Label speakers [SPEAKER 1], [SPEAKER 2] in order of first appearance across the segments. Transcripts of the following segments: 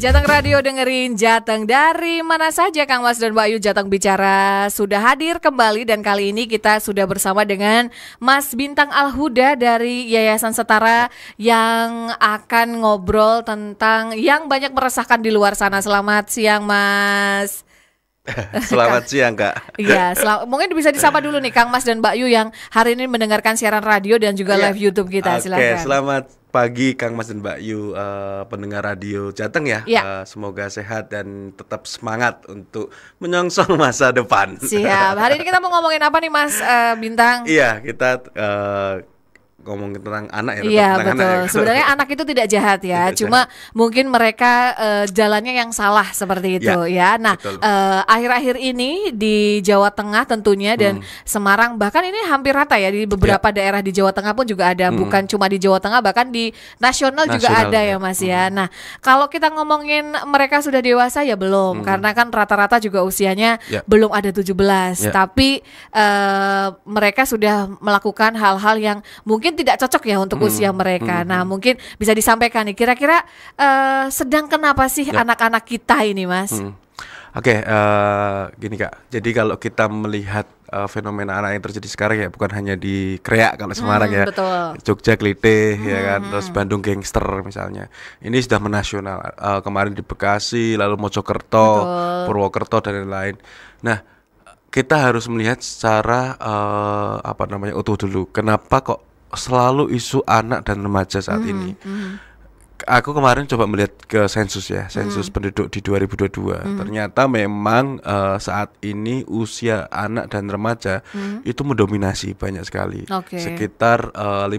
[SPEAKER 1] Jateng Radio dengerin Jateng dari mana saja. Kang Mas dan Mbak Ayu, Jateng Bicara sudah hadir kembali. Dan kali ini kita sudah bersama dengan Mas Bintang Al-Huda dari Yayasan Setara, yang akan ngobrol tentang yang banyak meresahkan di luar sana. Selamat siang Mas.
[SPEAKER 2] Selamat siang Kak.
[SPEAKER 1] Iya, mungkin bisa disapa dulu nih Kang Mas dan Mbak Yu yang hari ini mendengarkan siaran radio dan juga live YouTube kita. Silakan.
[SPEAKER 2] Oke, selamat pagi Kang Mas dan Mbak Yu, pendengar radio Jateng ya. Semoga sehat dan tetap semangat untuk menyongsong masa depan.
[SPEAKER 1] Siap. Hari ini kita mau ngomongin apa nih Mas Bintang?
[SPEAKER 2] Iya, kita ngomongin tentang anak ya.
[SPEAKER 1] Iya betul. Anak ya. Sebenarnya anak itu tidak jahat ya, cuma mungkin mereka jalannya yang salah seperti itu ya. Nah, akhir-akhir ini di Jawa Tengah tentunya dan Semarang, bahkan ini hampir rata ya, di beberapa daerah di Jawa Tengah pun juga ada. Bukan cuma di Jawa Tengah, bahkan di nasional juga ada ya Mas ya. Nah, kalau kita ngomongin mereka sudah dewasa ya belum, karena kan rata-rata juga usianya belum ada 17. Tapi mereka sudah melakukan hal-hal yang mungkin tidak cocok ya untuk usia mereka. Nah, mungkin bisa disampaikan nih, kira-kira sedang kenapa sih anak-anak kita ini Mas?
[SPEAKER 2] Oke, gini Kak. Jadi kalau kita melihat fenomena anak yang terjadi sekarang ya, bukan hanya di Kreak kalau Semarang ya,
[SPEAKER 1] betul.
[SPEAKER 2] Jogja Klitih ya kan, terus Bandung Gangster misalnya. Ini sudah menasional. Kemarin di Bekasi, lalu Mojokerto, Purwokerto dan lain-lain. Nah, kita harus melihat secara utuh dulu. Kenapa kok selalu isu anak dan remaja saat ini? Aku kemarin coba melihat ke sensus ya, sensus penduduk di 2022. Ternyata memang saat ini usia anak dan remaja itu mendominasi banyak sekali. Sekitar 50%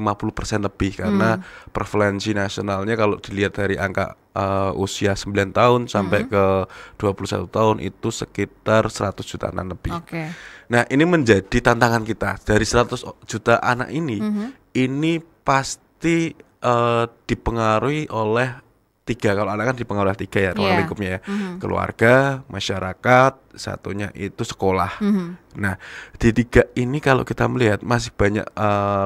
[SPEAKER 2] lebih, karena prevalensi nasionalnya kalau dilihat dari angka usia 9 tahun sampai ke 21 tahun itu sekitar 100 juta anak lebih. Nah, ini menjadi tantangan kita. Dari 100 juta anak ini pasti dipengaruhi oleh 3. Kalau anak kan dipengaruhi oleh 3 ya, ruang lingkupnya ya. Keluarga, masyarakat, satunya itu sekolah. Nah, di 3 ini kalau kita melihat masih banyak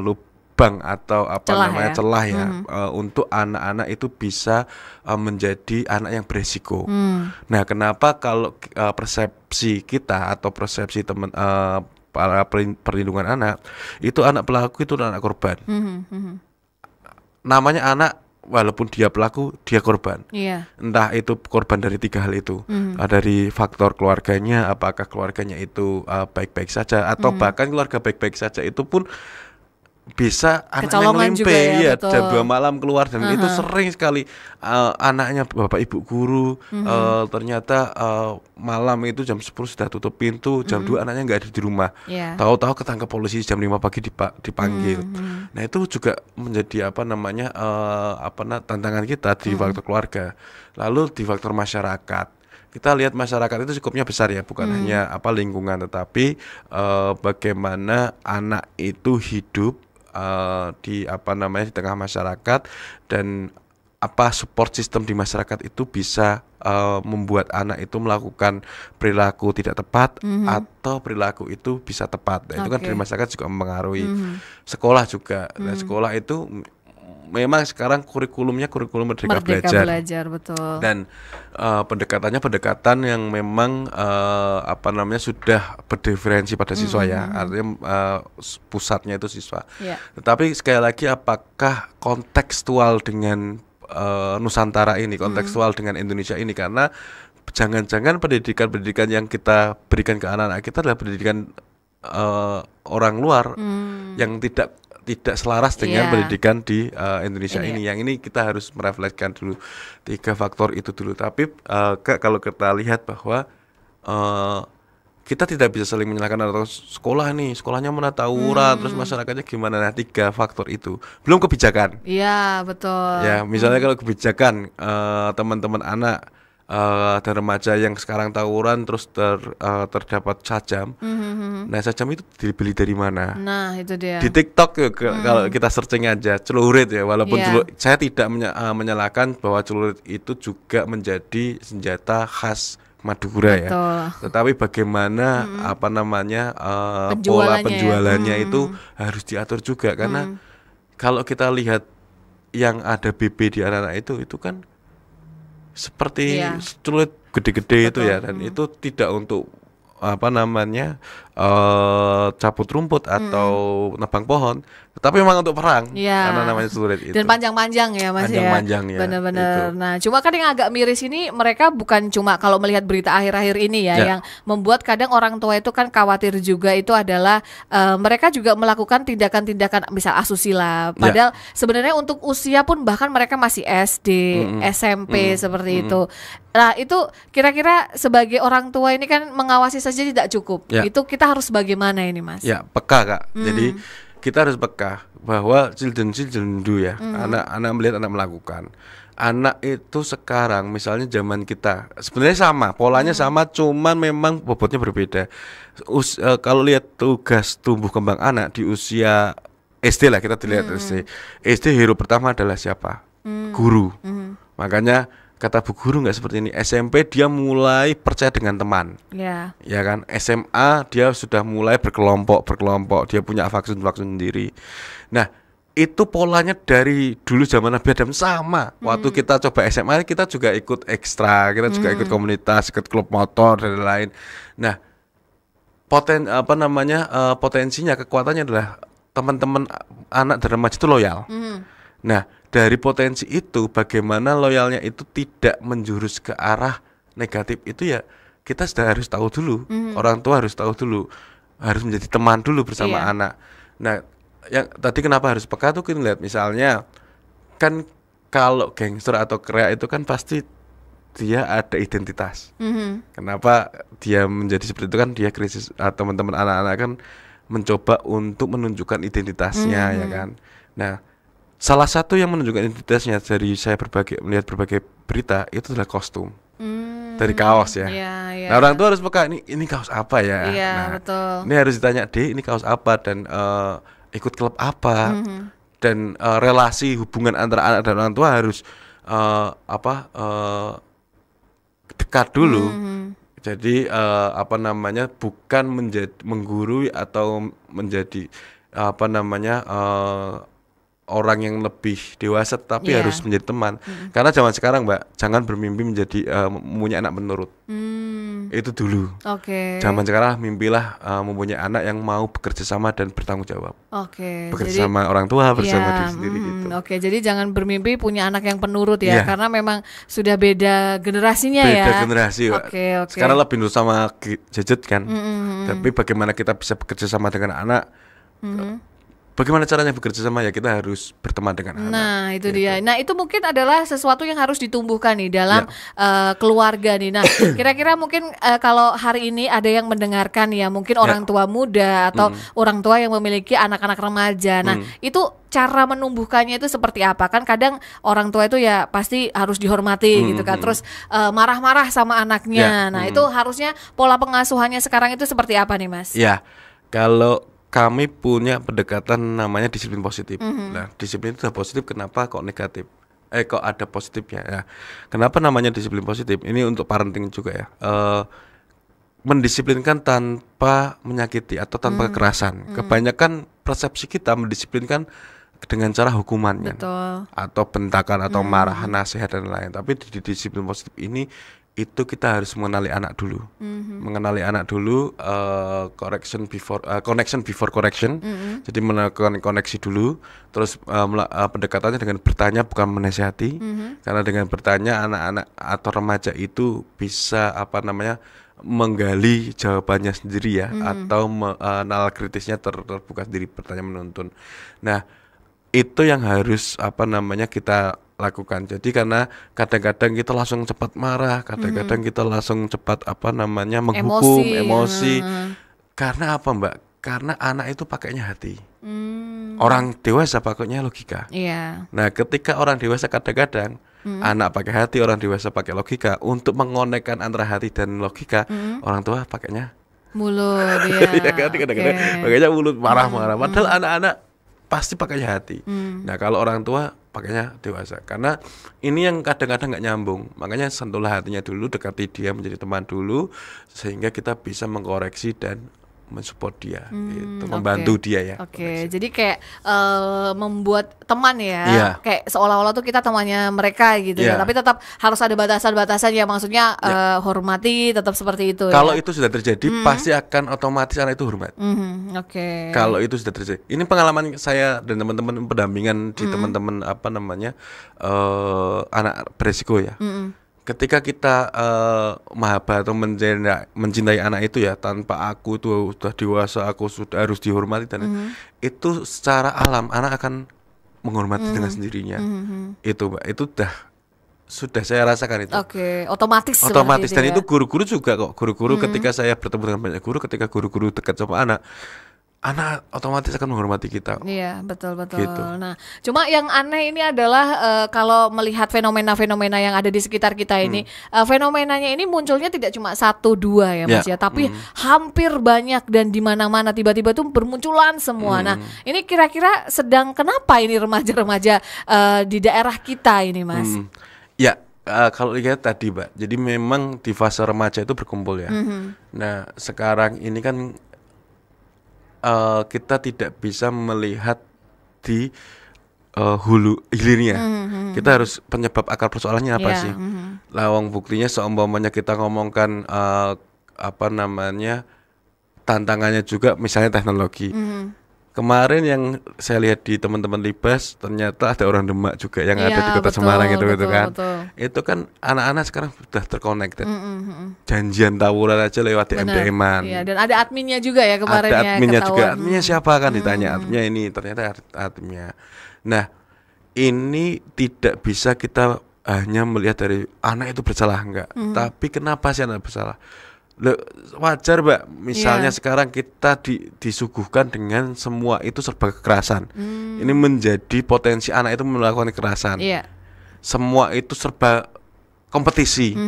[SPEAKER 2] lubang atau celah ya, untuk anak-anak itu bisa menjadi anak yang beresiko. Nah, kenapa kalau persepsi kita atau persepsi teman para perlindungan anak itu anak pelaku itu anak korban. Namanya anak, walaupun dia pelaku, dia korban. Entah itu korban dari 3 hal itu. Dari faktor keluarganya, apakah keluarganya itu baik-baik saja, atau bahkan keluarga baik-baik saja itu pun bisa anaknya ngelimpe ya, jam 2 malam keluar, dan itu sering sekali anaknya bapak ibu guru ternyata malam itu jam 10 sudah tutup pintu, jam 2 anaknya nggak ada di rumah, tahu-tahu ketangkep polisi jam 5 pagi dipanggil. Nah, itu juga menjadi tantangan kita di faktor keluarga. Lalu di faktor masyarakat, kita lihat masyarakat itu cukupnya besar ya, bukan hanya lingkungan, tetapi bagaimana anak itu hidup di tengah masyarakat, dan support system di masyarakat itu bisa membuat anak itu melakukan perilaku tidak tepat atau perilaku itu bisa tepat. Nah, itu kan dari masyarakat juga mempengaruhi. Sekolah juga. Dan sekolah itu memang sekarang kurikulum Merdeka Belajar,
[SPEAKER 1] betul.
[SPEAKER 2] Dan pendekatan yang memang sudah berdiferensi pada siswa ya, artinya pusatnya itu siswa. Tetapi sekali lagi, apakah kontekstual dengan Nusantara ini, kontekstual dengan Indonesia ini? Karena jangan-jangan pendidikan yang kita berikan ke anak-anak kita adalah pendidikan orang luar yang tidak selaras dengan pendidikan di Indonesia ini. Yang ini kita harus merefleksikan dulu 3 faktor itu dulu. Tapi kalau kita lihat bahwa kita tidak bisa saling menyalahkan, atau sekolahnya mana tawuran, terus masyarakatnya gimana. Nah, 3 faktor itu. Belum kebijakan.
[SPEAKER 1] Iya, betul.
[SPEAKER 2] Ya, misalnya kalau kebijakan teman-teman anak dan remaja yang sekarang tawuran terus terdapat sajam. Nah, sajam itu dibeli dari mana?
[SPEAKER 1] Nah, itu dia.
[SPEAKER 2] Di TikTok kalau kita searching aja celurit ya, walaupun saya tidak menyalahkan bahwa celurit itu juga menjadi senjata khas Madura ya. Tetapi bagaimana pola penjualannya itu harus diatur juga, karena kalau kita lihat yang ada BB di anak-anak itu kan seperti celurit gede-gede itu ya, dan itu tidak untuk apa namanya cabut rumput atau nebang pohon, tapi memang untuk perang karena namanya celurit itu.
[SPEAKER 1] Dan panjang-panjang ya Mas
[SPEAKER 2] panjang-panjang ya.
[SPEAKER 1] Benar-benar. Nah, cuma kadang yang agak miris ini mereka bukan cuma kalau melihat berita akhir-akhir ini ya yang membuat kadang orang tua itu kan khawatir juga itu adalah mereka juga melakukan tindakan-tindakan misal asusila. Padahal sebenarnya untuk usia pun bahkan mereka masih SD, SMP seperti itu. Nah, itu kira-kira sebagai orang tua ini kan mengawasi saja tidak cukup. Itu kita harus bagaimana ini Mas?
[SPEAKER 2] Ya, peka Kak. Jadi kita harus peka bahwa children do ya. Anak melihat anak melakukan. Anak itu sekarang misalnya zaman kita sebenarnya sama, polanya sama, cuman memang bobotnya berbeda. Kalau lihat tugas tumbuh kembang anak di usia SD lah, kita dilihat SD. SD hero pertama adalah siapa? Guru. Makanya kata bu guru nggak seperti ini. SMP dia mulai percaya dengan teman, ya kan. SMA dia sudah mulai berkelompok, dia punya faksun sendiri. Nah, itu polanya dari dulu zaman Nabi Adam sama. Waktu kita coba SMA kita juga ikut ekstra, kita juga ikut komunitas, ikut klub motor dan lain. Nah, potensinya, kekuatannya adalah teman-teman anak dan remaja itu loyal. Nah, dari potensi itu bagaimana loyalnya itu tidak menjurus ke arah negatif itu ya kita sudah harus tahu dulu. Orang tua harus tahu dulu, harus menjadi teman dulu bersama anak. Nah, yang tadi kenapa harus peka tuh kita lihat misalnya kan kalau gangster atau krea itu kan pasti dia ada identitas. Kenapa dia menjadi seperti itu kan dia krisis, teman-teman anak-anak kan mencoba untuk menunjukkan identitasnya ya kan. Nah, salah satu yang menunjukkan identitasnya dari saya melihat berbagai berita itu adalah kostum dari kaos ya. Nah, orang tua harus peka ini kaos apa ya. Betul. Ini harus ditanya ini kaos apa dan ikut klub apa dan relasi hubungan antara anak dan orang tua harus dekat dulu. Jadi bukan menggurui atau menjadi orang yang lebih dewasa, tapi harus menjadi teman. Karena zaman sekarang Mbak, jangan bermimpi menjadi mempunyai anak penurut. Itu dulu. Zaman sekarang mimpilah mempunyai anak yang mau bekerja sama dan bertanggung jawab. Bekerja sama orang tua, bersama diri sendiri gitu.
[SPEAKER 1] Jadi jangan bermimpi punya anak yang penurut ya, karena memang sudah beda generasinya ya.
[SPEAKER 2] Beda generasi Mbak. Sekarang lebih nurut sama gadget kan. Tapi bagaimana kita bisa bekerja sama dengan anak? Bagaimana caranya bekerja sama ya kita harus berteman dengan anak.
[SPEAKER 1] Nah itu dia. Nah itu mungkin adalah sesuatu yang harus ditumbuhkan nih dalam keluarga nih. Nah kira-kira mungkin kalau hari ini ada yang mendengarkan ya mungkin orang tua muda atau orang tua yang memiliki anak-anak remaja. Nah itu cara menumbuhkannya itu seperti apa? Kan kadang orang tua itu ya pasti harus dihormati gitu kan. Terus marah-marah sama anaknya. Nah itu harusnya pola pengasuhannya sekarang itu seperti apa nih Mas?
[SPEAKER 2] Ya kalau kami punya pendekatan namanya disiplin positif. Nah, disiplin itu positif, kenapa kok negatif? Kok ada positifnya ya? Kenapa namanya disiplin positif? Ini untuk parenting juga ya. Mendisiplinkan tanpa menyakiti atau tanpa kekerasan. Kebanyakan persepsi kita mendisiplinkan dengan cara hukuman kan? Atau bentakan atau marahan, nasihat dan lain. Tapi di disiplin positif ini itu kita harus mengenali anak dulu, mengenali anak dulu, connection before correction. Jadi melakukan koneksi dulu, terus pendekatannya dengan bertanya bukan menasihati, karena dengan bertanya anak-anak atau remaja itu bisa menggali jawabannya sendiri ya, atau nalar kritisnya terbuka sendiri, bertanya menuntun. Nah itu yang harus kita lakukan. Jadi karena kadang-kadang kita langsung cepat marah, kadang-kadang kita langsung cepat menghukum, emosi. Karena apa Mbak? Karena anak itu pakainya hati. Orang dewasa pakainya logika. Nah, ketika orang dewasa kadang-kadang anak pakai hati, orang dewasa pakai logika. Untuk mengonekkan antara hati dan logika, orang tua pakainya
[SPEAKER 1] mulut.
[SPEAKER 2] Kadang-kadang pakainya mulut, marah-marah. Padahal anak-anak pasti pakainya hati. Nah kalau orang tua pakainya dewasa. Karena ini yang kadang-kadang nggak nyambung. Makanya sentuhlah hatinya dulu, dekati dia menjadi teman dulu, sehingga kita bisa mengkoreksi dan mensupport dia, gitu, membantu dia ya.
[SPEAKER 1] Oke, jadi kayak membuat teman ya, kayak seolah-olah tuh kita temannya mereka gitu ya, tapi tetap harus ada batasan-batasan ya, maksudnya hormati, tetap seperti itu.
[SPEAKER 2] Kalau itu sudah terjadi, pasti akan otomatis anak itu hormat. Kalau itu sudah terjadi, ini pengalaman saya dan teman-teman pendampingan di teman-teman apa namanya anak beresiko ya. Ketika kita mahabbah atau mencintai anak itu ya, tanpa aku itu sudah dewasa, aku sudah harus dihormati dan itu secara alam anak akan menghormati dengan sendirinya. Itu Mbak, itu sudah saya rasakan itu.
[SPEAKER 1] Otomatis
[SPEAKER 2] dan itu guru-guru juga kok. Guru-guru ketika saya bertemu dengan banyak guru, ketika guru-guru dekat sama anak otomatis akan menghormati kita.
[SPEAKER 1] Iya, betul.
[SPEAKER 2] Gitu.
[SPEAKER 1] Nah, cuma yang aneh ini adalah kalau melihat fenomena-fenomena yang ada di sekitar kita ini, fenomenanya ini munculnya tidak cuma 1-2 ya Mas ya, tapi hampir banyak dan di mana-mana tiba-tiba tuh bermunculan semua. Nah, ini kira-kira sedang kenapa ini remaja-remaja di daerah kita ini, Mas?
[SPEAKER 2] Ya, kalau lihat tadi, Mbak, jadi memang di fase remaja itu berkumpul ya. Nah, sekarang ini kan kita tidak bisa melihat di hulu hilirnya. Kita harus penyebab akar persoalannya apa sih? Lawang buktinya seumpamanya kita ngomongkan apa namanya tantangannya juga misalnya teknologi. Kemarin yang saya lihat di teman-teman Libas, ternyata ada orang Demak juga yang ada di Kota Semarang itu kan. Itu kan anak-anak sekarang sudah terconnected. Janjian tawuran aja lewat DM-an.
[SPEAKER 1] Iya, dan ada adminnya juga ya kemarin.
[SPEAKER 2] Ada adminnya juga. Adminnya siapa kan ditanya. Adminnya ini ternyata adminnya. Nah, ini tidak bisa kita hanya melihat dari anak itu bersalah enggak, tapi kenapa sih anak bersalah? Wajar Mbak, misalnya sekarang kita disuguhkan dengan semua itu serba kekerasan. Ini menjadi potensi anak itu melakukan kekerasan. Semua itu serba kompetisi.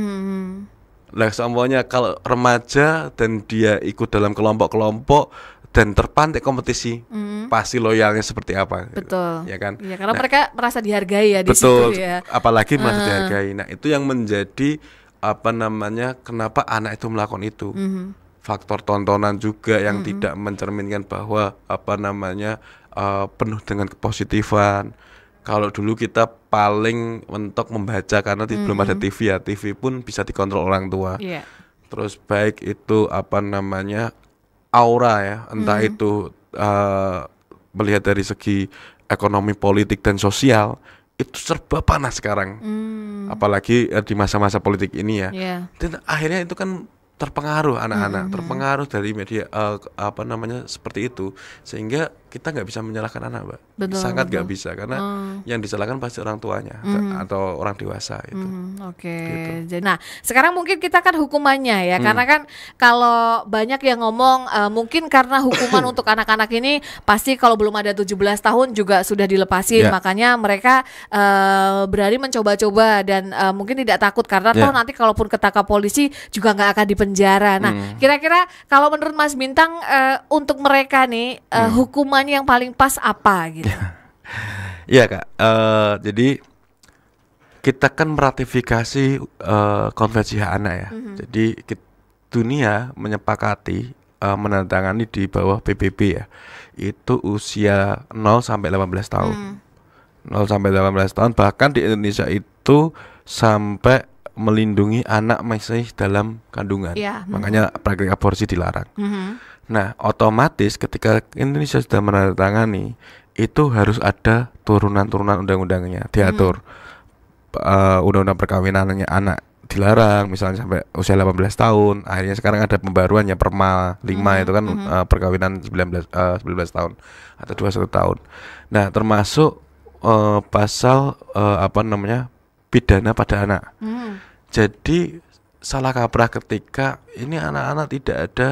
[SPEAKER 2] Lah semuanya kalau remaja dan dia ikut dalam kelompok-kelompok dan terpantik kompetisi, pasti loyalnya seperti apa?
[SPEAKER 1] Betul.
[SPEAKER 2] Ya kan?
[SPEAKER 1] Ya, karena mereka merasa dihargai ya di
[SPEAKER 2] situ
[SPEAKER 1] ya.
[SPEAKER 2] Apalagi merasa dihargai. Nah, itu yang menjadi apa namanya kenapa anak itu melakukan itu. Faktor tontonan juga yang tidak mencerminkan bahwa apa namanya penuh dengan kepositifan. Kalau dulu kita paling mentok membaca karena belum ada TV ya. TV pun bisa dikontrol orang tua. Terus baik itu apa namanya aura ya, entah itu melihat dari segi ekonomi, politik dan sosial, itu serba panas sekarang. Apalagi di masa-masa politik ini ya. Dan akhirnya itu kan terpengaruh anak-anak, terpengaruh dari media apa namanya seperti itu, sehingga kita nggak bisa menyalahkan anak, Mbak. Sangat nggak bisa karena yang disalahkan pasti orang tuanya atau orang dewasa itu.
[SPEAKER 1] Gitu. Nah, sekarang mungkin kita kan hukumannya ya, karena kan kalau banyak yang ngomong mungkin karena hukuman untuk anak-anak ini pasti kalau belum ada 17 tahun juga sudah dilepasin, makanya mereka berani mencoba-coba dan mungkin tidak takut karena toh nanti kalaupun ketangkap polisi juga nggak akan dipenjara. Nah, kira-kira kalau menurut Mas Bintang untuk mereka nih hukuman yang paling pas apa gitu?
[SPEAKER 2] Iya Kak, jadi kita kan meratifikasi konvensi hak anak ya. Jadi dunia menyepakati menandatangani di bawah PBB ya. Itu usia 0 sampai 18 tahun. 0 sampai 18 tahun, bahkan di Indonesia itu sampai melindungi anak masih dalam kandungan. Makanya praktik aborsi dilarang. Nah, otomatis ketika Indonesia sudah menandatangani, itu harus ada turunan-turunan undang-undangnya diatur. Undang-undang perkawinannya anak dilarang misalnya sampai usia 18 tahun. Akhirnya sekarang ada pembaruannya Perma 5 itu kan perkawinan 19 tahun atau 21 tahun. Nah, termasuk pasal apa namanya pidana pada anak. Jadi salah kaprah ketika ini anak-anak tidak ada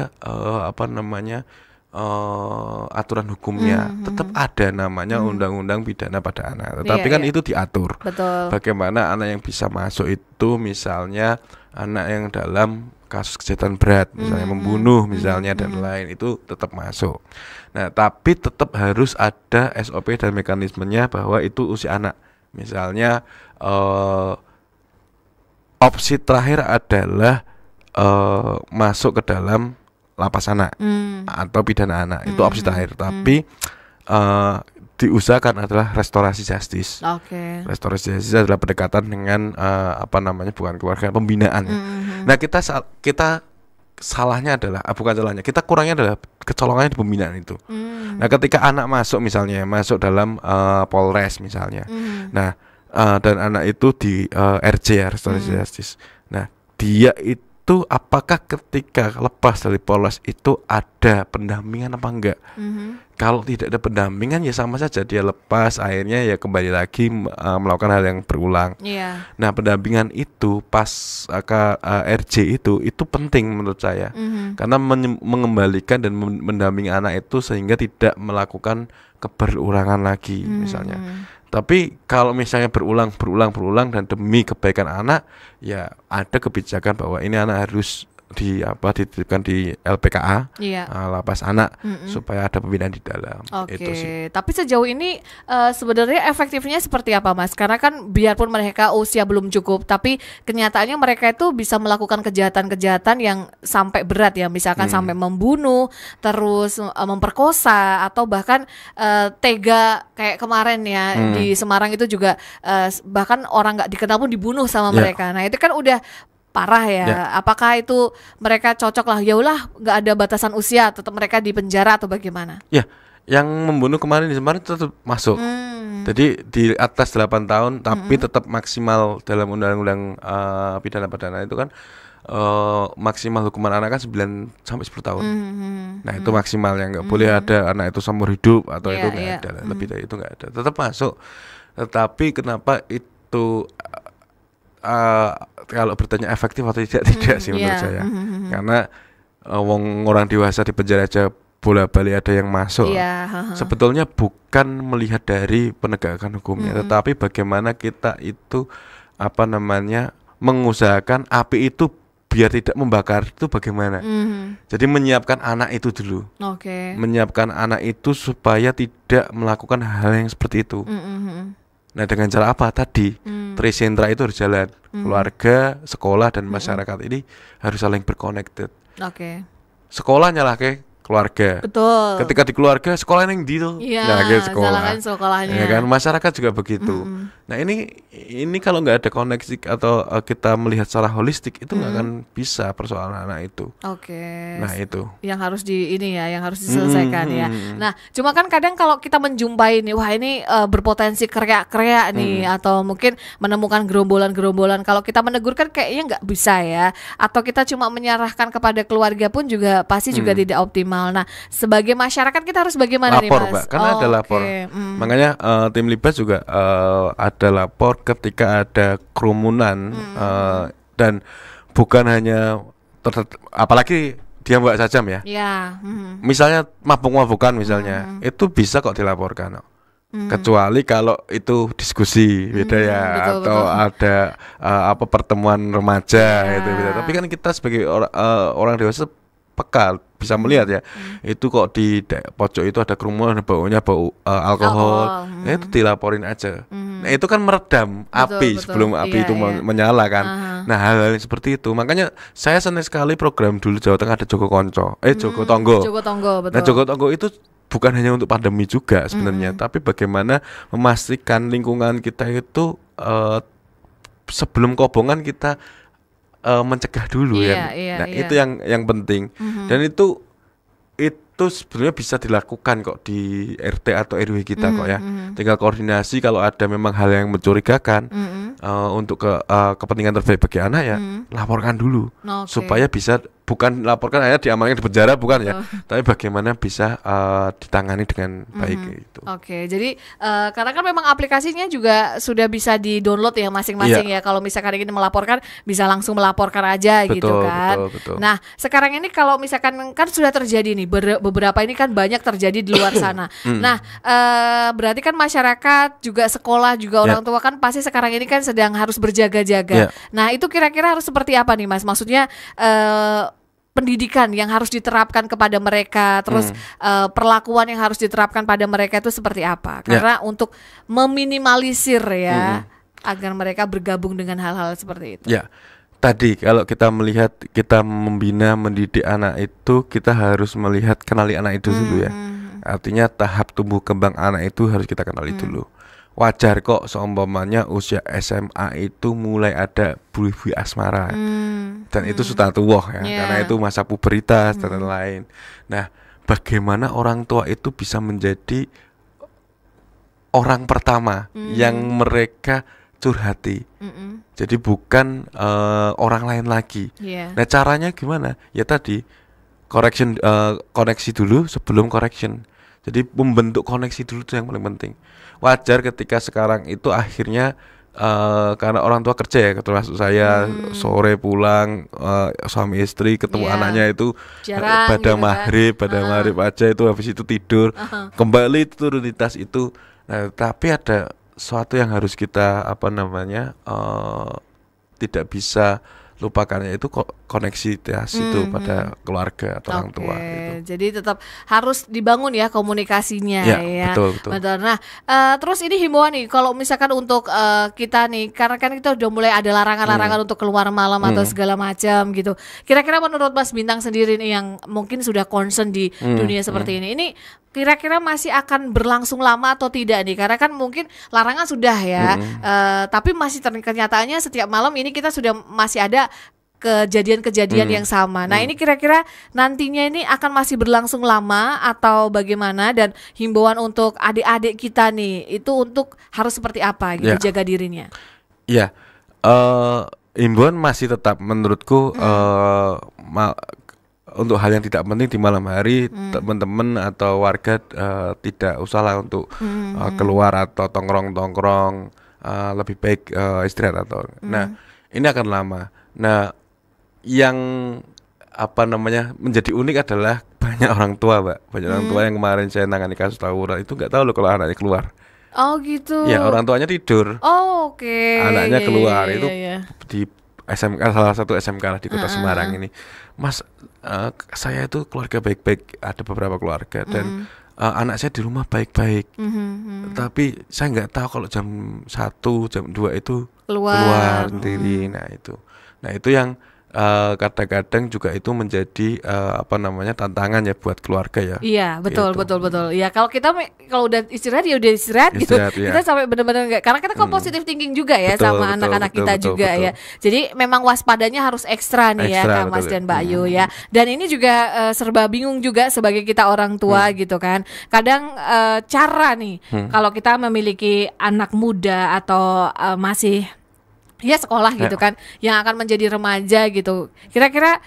[SPEAKER 2] apa namanya aturan hukumnya. Tetap ada namanya undang-undang pidana pada anak. Tetapi kan itu diatur. Bagaimana anak yang bisa masuk itu misalnya anak yang dalam kasus kejahatan berat, misalnya membunuh misalnya dan lain, itu tetap masuk. Nah, tapi tetap harus ada SOP dan mekanismenya bahwa itu usia anak. Misalnya opsi terakhir adalah masuk ke dalam lapas anak atau pidana anak. Itu opsi terakhir. Tapi diusahakan adalah restorasi justice. Restorasi justice adalah pendekatan dengan bukan keluarga, pembinaan. Nah, kita salahnya adalah bukan salahnya, kita kurangnya adalah kecolongannya di pembinaan itu. Nah, ketika anak masuk dalam Polres misalnya. Nah, dan anak itu di RJ ya, restorasi justice. Nah, dia itu apakah ketika lepas dari Polres itu ada pendampingan apa enggak? Kalau tidak ada pendampingan ya sama saja dia lepas, akhirnya ya kembali lagi melakukan hal yang berulang. Nah, pendampingan itu pas RJ itu penting menurut saya, karena mengembalikan dan mendampingi anak itu sehingga tidak melakukan keberulangan lagi misalnya. Tapi kalau misalnya berulang dan demi kebaikan anak, ya ada kebijakan bahwa ini anak harus dititipkan di LPKA, lapas anak, supaya ada pembinaan di dalam. Itu sih.
[SPEAKER 1] Tapi sejauh ini sebenarnya efektifnya seperti apa, Mas? Karena kan biarpun mereka usia belum cukup, tapi kenyataannya mereka itu bisa melakukan kejahatan-kejahatan yang sampai berat ya, misalkan sampai membunuh, terus memperkosa, atau bahkan tega kayak kemarin ya di Semarang itu juga bahkan orang nggak dikenal pun dibunuh sama mereka. Nah, itu kan udah parah ya. Apakah itu mereka cocok lah, ya ulah nggak ada batasan usia, tetap mereka di penjara atau bagaimana?
[SPEAKER 2] Ya, yang membunuh kemarin di Semarang tetap masuk. Jadi di atas 8 tahun tapi tetap maksimal dalam undang-undang pidana itu kan maksimal hukuman anak kan 9 sampai 10 tahun. Nah, itu maksimalnya, nggak boleh ada anak itu seumur hidup atau itu nggak ada. Lebih dari itu nggak ada. Tetap masuk. Tetapi kenapa itu kalau bertanya efektif atau tidak sih menurut saya. Karena orang dewasa di penjara aja bola-balik ada yang masuk. Sebetulnya bukan melihat dari penegakan hukumnya, tetapi bagaimana kita itu mengusahakan api itu biar tidak membakar itu bagaimana. Jadi menyiapkan anak itu dulu. Menyiapkan anak itu supaya tidak melakukan hal yang seperti itu. Nah, dengan cara apa tadi? Trisentra itu harus jalan. Keluarga, sekolah, dan masyarakat ini harus saling berconnected. Sekolah nyalahke keluarga.
[SPEAKER 1] Betul.
[SPEAKER 2] Ketika di keluarga, sekolah yang di itu
[SPEAKER 1] sekolahnya.
[SPEAKER 2] Ya kan, masyarakat juga begitu. Nah, ini kalau nggak ada koneksi atau kita melihat secara holistik itu nggak akan bisa persoalan anak itu. Nah, itu
[SPEAKER 1] yang harus yang harus diselesaikan ya. Nah, cuma kan kadang kalau kita menjumpai nih, wah ini berpotensi kreak-kreak nih, atau mungkin menemukan gerombolan-gerombolan. Kalau kita menegur kan kayaknya nggak bisa ya. Atau kita cuma menyerahkan kepada keluarga pun juga pasti juga tidak optimal. Nah, sebagai masyarakat kita harus bagaimana
[SPEAKER 2] lapor,
[SPEAKER 1] nih, Mas?
[SPEAKER 2] Mbak, karena ada lapor. Makanya tim Libas juga ada lapor ketika ada kerumunan, dan bukan hanya apalagi dia Mbak Sajam ya. Misalnya mabuk-mabukan misalnya, itu bisa kok dilaporkan. Kecuali kalau itu diskusi beda ya, betul. Ada pertemuan remaja itu beda. Tapi kan kita sebagai orang dewasa peka bisa melihat ya, itu kok di pojok itu ada kerumunan, baunya bau alkohol. Nah, itu dilaporin aja. Nah, itu kan meredam api sebelum api itu menyala kan. Nah, hal-hal seperti itu. Makanya saya senang sekali program dulu Jawa Tengah ada Jogo Konco, Jogo Tonggo.
[SPEAKER 1] Betul.
[SPEAKER 2] Nah, Jogo Tonggo itu bukan hanya untuk pandemi juga sebenarnya, tapi bagaimana memastikan lingkungan kita itu sebelum kobongan kita mencegah dulu itu yang penting. Dan itu sebenarnya bisa dilakukan kok di RT atau RW kita kok ya. Tinggal koordinasi kalau ada memang hal yang mencurigakan untuk kepentingan terbaik bagi anak ya, laporkan dulu supaya bisa, bukan laporkan hanya diamankan di penjara, bukan ya, tapi bagaimana bisa ditangani dengan baik itu.
[SPEAKER 1] Jadi karena kan memang aplikasinya juga sudah bisa di-download ya masing-masing ya. Kalau misalkan ingin melaporkan bisa langsung melaporkan aja gitu kan.
[SPEAKER 2] Betul.
[SPEAKER 1] Nah, sekarang ini kalau misalkan kan sudah terjadi nih beberapa ini kan banyak terjadi di luar sana. Nah, berarti kan masyarakat juga, sekolah juga, orang tua kan pasti sekarang ini kan sedang harus berjaga-jaga. Nah, itu kira-kira harus seperti apa nih, Mas? Maksudnya pendidikan yang harus diterapkan kepada mereka, terus perlakuan yang harus diterapkan pada mereka itu seperti apa? Karena untuk meminimalisir ya, agar mereka bergabung dengan hal-hal seperti itu.
[SPEAKER 2] tadi kalau kita melihat, kita membina mendidik anak itu, kita harus melihat kenali anak itu dulu ya. Artinya tahap tumbuh kembang anak itu harus kita kenali dulu. Wajar kok seumpamanya usia SMA itu mulai ada bui-bui asmara. Dan itu sudah tua ya, karena itu masa puberitas dan lain-lain. Nah, bagaimana orang tua itu bisa menjadi orang pertama yang mereka curhati. Jadi bukan orang lain lagi. Nah, caranya gimana? Ya tadi koneksi dulu sebelum correction. Jadi membentuk koneksi dulu itu yang paling penting. Wajar ketika sekarang itu akhirnya karena orang tua kerja ya, termasuk saya sore pulang suami istri ketemu anaknya itu pada
[SPEAKER 1] gitu
[SPEAKER 2] maghrib, maghrib aja itu, habis itu tidur, kembali itu rutinitas itu. Nah, tapi ada suatu yang harus kita tidak bisa lupakannya, itu koneksitas itu pada keluarga atau orang tua gitu.
[SPEAKER 1] Jadi tetap harus dibangun ya komunikasinya ya.
[SPEAKER 2] Betul.
[SPEAKER 1] Nah, terus ini himbauan nih kalau misalkan untuk kita nih, karena kan kita udah mulai ada larangan-larangan untuk keluar malam atau segala macam gitu. Kira-kira menurut Mas Bintang sendiri nih yang mungkin sudah concern di dunia seperti ini kira-kira masih akan berlangsung lama atau tidak nih? Karena kan mungkin larangan sudah ya, tapi masih kenyataannya setiap malam ini kita sudah masih ada kejadian-kejadian yang sama. Nah, ini kira-kira nantinya ini akan masih berlangsung lama atau bagaimana? Dan himbauan untuk adik-adik kita nih, itu untuk harus seperti apa gitu jaga dirinya?
[SPEAKER 2] Iya, himbauan masih tetap menurutku untuk hal yang tidak penting di malam hari, teman-teman atau warga tidak usahlah untuk keluar atau tongkrong-tongkrong, lebih baik istirahat atau. Nah, ini akan lama. Nah, yang menjadi unik adalah banyak orang tua, Mbak. Banyak orang tua yang kemarin saya nangani kasus tawuran itu nggak tahu loh kalau anaknya keluar.
[SPEAKER 1] Oh gitu.
[SPEAKER 2] Ya, orang tuanya tidur.
[SPEAKER 1] Oh, oke.
[SPEAKER 2] Anaknya keluar itu di SMK, salah satu SMK lah di Kota Semarang ini. Mas, saya itu keluarga baik-baik, ada beberapa keluarga dan anak saya di rumah baik-baik. Tapi saya nggak tahu kalau jam 1, jam 2 itu keluar sendiri. Nah itu yang kadang-kadang juga itu menjadi tantangan ya buat keluarga ya.
[SPEAKER 1] Iya, betul. Ya kalau kita kalau udah istirahat ya udah istirahat gitu.
[SPEAKER 2] Ya.
[SPEAKER 1] Kita sampai benar-benar enggak, karena kita kan positive thinking juga ya sama anak-anak kita juga ya. Jadi memang waspadanya harus ekstra nih ya Kang Mas dan Mbak Ayu ya. Dan ini juga serba bingung juga sebagai kita orang tua gitu kan. Kadang cara nih kalau kita memiliki anak muda atau masih sekolah gitu kan, yang akan menjadi remaja gitu. Kira-kira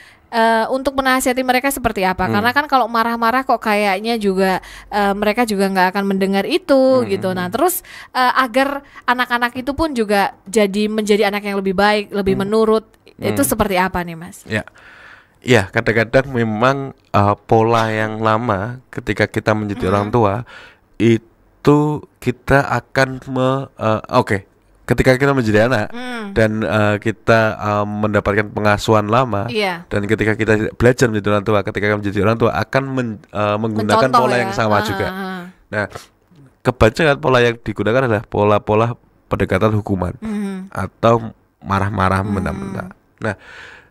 [SPEAKER 1] untuk menasihati mereka seperti apa? Karena kan kalau marah-marah kok kayaknya juga mereka juga nggak akan mendengar itu gitu. Nah terus agar anak-anak itu pun juga menjadi anak yang lebih baik, lebih menurut, itu seperti apa nih Mas?
[SPEAKER 2] Ya, kadang-kadang memang pola yang lama ketika kita menjadi orang tua itu kita akan ketika kita menjadi anak dan kita mendapatkan pengasuhan lama, dan ketika kita belajar menjadi orang tua, ketika menjadi orang tua akan menggunakan pola yang sama juga. Nah, kebanyakan pola yang digunakan adalah pola-pola pendekatan hukuman atau marah-marah benda-benda. Nah,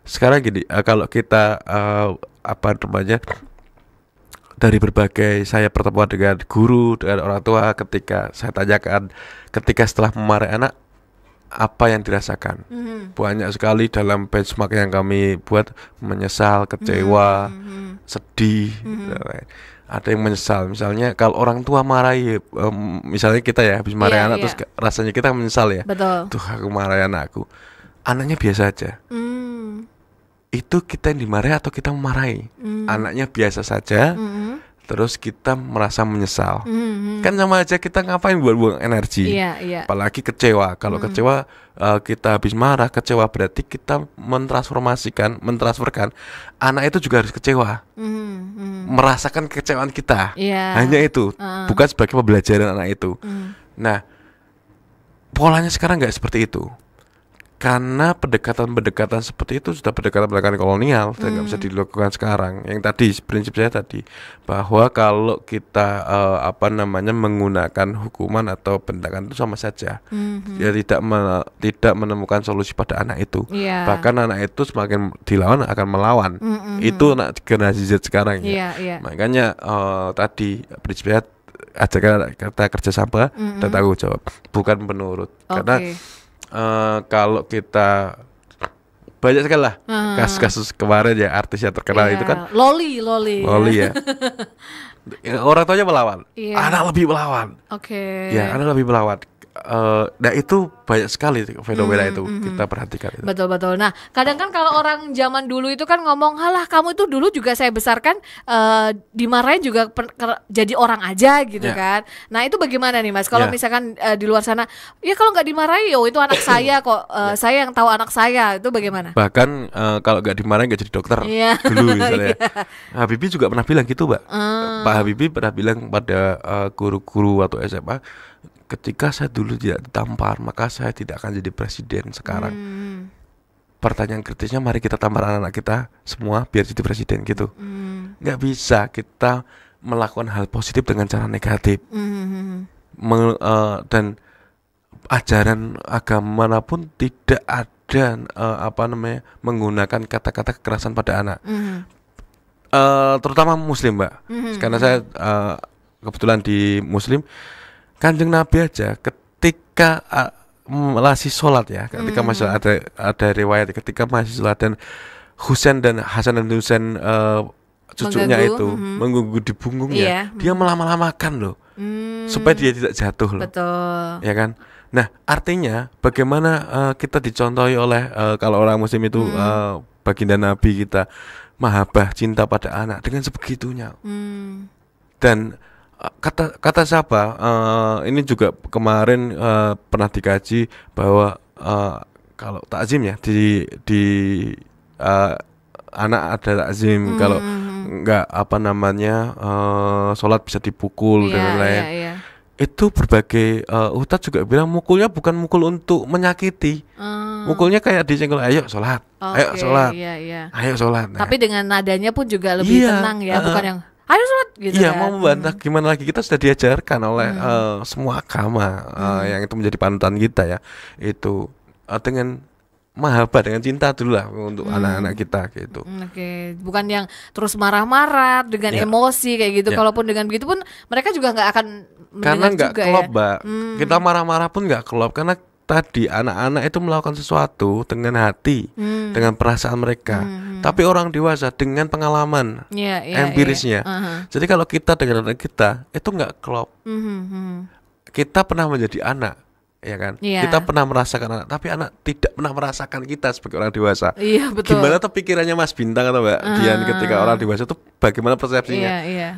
[SPEAKER 2] sekarang gini, kalau kita dari berbagai saya pertemuan dengan guru, dengan orang tua, ketika saya tanyakan, ketika setelah memarahi anak apa yang dirasakan, banyak sekali dalam benchmark yang kami buat menyesal, kecewa, sedih, ada yang menyesal. Misalnya kalau orang tua marahi, misalnya kita ya habis marahi anak terus rasanya kita menyesal ya.
[SPEAKER 1] Betul.
[SPEAKER 2] Tuh aku marahi anakku, anaknya biasa aja. Itu kita yang dimarahi atau kita memarahi? Anaknya biasa saja, terus kita merasa menyesal. Kan sama aja, kita ngapain buang-buang energi. Apalagi kecewa. Kalau kecewa, kita habis marah, kecewa berarti kita mentransferkan anak itu juga harus kecewa, merasakan kekecewaan kita. Hanya itu, bukan sebagai pembelajaran anak itu. Nah, polanya sekarang nggak seperti itu. karena pendekatan-pendekatan seperti itu sudah pendekatan-pendekatan kolonial dan nggak bisa dilakukan sekarang. Yang tadi prinsip saya tadi bahwa kalau kita menggunakan hukuman atau pendekatan itu sama saja, dia tidak menemukan solusi pada anak itu. Bahkan anak itu semakin dilawan akan melawan. Itu anak generasi Z sekarang ya. Makanya tadi prinsip saya ajarkan kata kerjasama dan tanggung jawab, bukan penurut. Karena kalau kita banyak sekali lah kasus-kasus kemarin ya, artis yang terkenal itu kan
[SPEAKER 1] Loli
[SPEAKER 2] ya. Orang tuanya melawan, anak lebih melawan. Ya, anak lebih melawan. Nah itu banyak sekali fenomena itu kita perhatikan itu.
[SPEAKER 1] Betul. Nah kadang kan kalau orang zaman dulu itu kan ngomong, halah kamu itu dulu juga saya besarkan dimarahin juga jadi orang aja gitu kan. Nah itu bagaimana nih Mas? Kalau misalkan di luar sana, ya kalau nggak dimarahi, itu anak saya kok, saya yang tahu anak saya, itu bagaimana?
[SPEAKER 2] Bahkan kalau nggak dimarahin nggak jadi dokter dulu misalnya. Habibie juga pernah bilang gitu, Mbak. Pak Habibie pernah bilang pada guru-guru waktu SMA, ketika saya dulu tidak ditampar, maka saya tidak akan jadi presiden sekarang. Pertanyaan kritisnya, mari kita tampar anak-anak kita semua biar jadi presiden gitu. Nggak bisa kita melakukan hal positif dengan cara negatif. Dan ajaran agama manapun tidak ada menggunakan kata-kata kekerasan pada anak. Terutama Muslim, Mbak. Karena saya kebetulan di Muslim. Kanjeng Nabi aja ketika masih sholat ya, ketika masih ada riwayat ketika masih sholat dan Husain dan Hasan dan Husain cucunya itu mengganggu di punggungnya, dia melama-lamakan loh supaya dia tidak jatuh loh.
[SPEAKER 1] Betul.
[SPEAKER 2] Ya kan? Nah artinya bagaimana kita dicontohi oleh kalau orang Muslim itu baginda Nabi kita mahabbah cinta pada anak dengan sebegitunya. Dan kata siapa ini juga kemarin pernah dikaji bahwa kalau takzim ya di anak ada takzim, kalau enggak sholat bisa dipukul dan lain-lain. Itu berbagai ustadz juga bilang mukulnya bukan mukul untuk menyakiti, mukulnya kayak disenggol, ayo sholat, ayo sholat, ayo sholat.
[SPEAKER 1] Tapi dengan nadanya pun juga lebih tenang ya, bukan yang ayo sholat gitu.
[SPEAKER 2] Iya, mau membantah gimana lagi, kita sudah diajarkan oleh semua agama yang itu menjadi panutan kita ya, itu dengan mahabbah, dengan cinta dulu lah untuk anak-anak kita gitu.
[SPEAKER 1] Bukan yang terus marah-marah dengan emosi kayak gitu. Kalaupun dengan begitu pun mereka juga nggak akan mendengar,
[SPEAKER 2] karena nggak klop,
[SPEAKER 1] ya?
[SPEAKER 2] Mbak. Kita marah-marah pun nggak klop karena tadi anak-anak itu melakukan sesuatu dengan hati, dengan perasaan mereka. Tapi orang dewasa dengan pengalaman empirisnya. Jadi kalau kita dengan anak kita itu nggak klop. Kita pernah menjadi anak, ya kan? Kita pernah merasakan anak, tapi anak tidak pernah merasakan kita sebagai orang dewasa.
[SPEAKER 1] Betul.
[SPEAKER 2] Gimana tuh pikirannya Mas Bintang atau Mbak Dian ketika orang dewasa itu bagaimana persepsinya?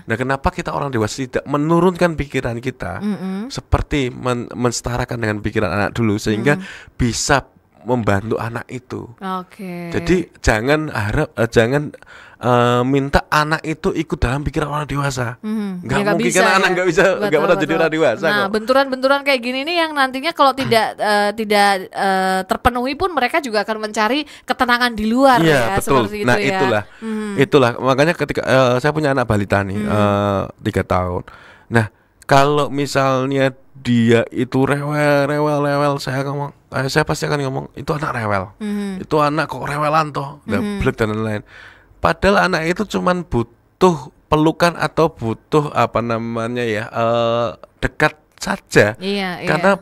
[SPEAKER 2] Nah, kenapa kita orang dewasa tidak menurunkan pikiran kita seperti mensetarakan dengan pikiran anak dulu sehingga bisa membantu anak itu. Jadi jangan minta anak itu ikut dalam pikiran orang dewasa. Nggak mungkin bisa, karena anak nggak bisa, nggak pernah jadi orang dewasa.
[SPEAKER 1] Nah, benturan-benturan kayak gini nih yang nantinya kalau tidak terpenuhi pun mereka juga akan mencari ketenangan di luar ya,
[SPEAKER 2] betul.
[SPEAKER 1] Seperti itu.
[SPEAKER 2] Nah,
[SPEAKER 1] ya.
[SPEAKER 2] itulah makanya ketika saya punya anak balita nih 3 tahun. Nah, kalau misalnya dia itu rewel, saya pasti akan ngomong itu anak rewel. Itu anak kok rewelan toh, gablek dan lain-lain. Padahal anak itu cuman butuh pelukan atau butuh dekat saja. Karena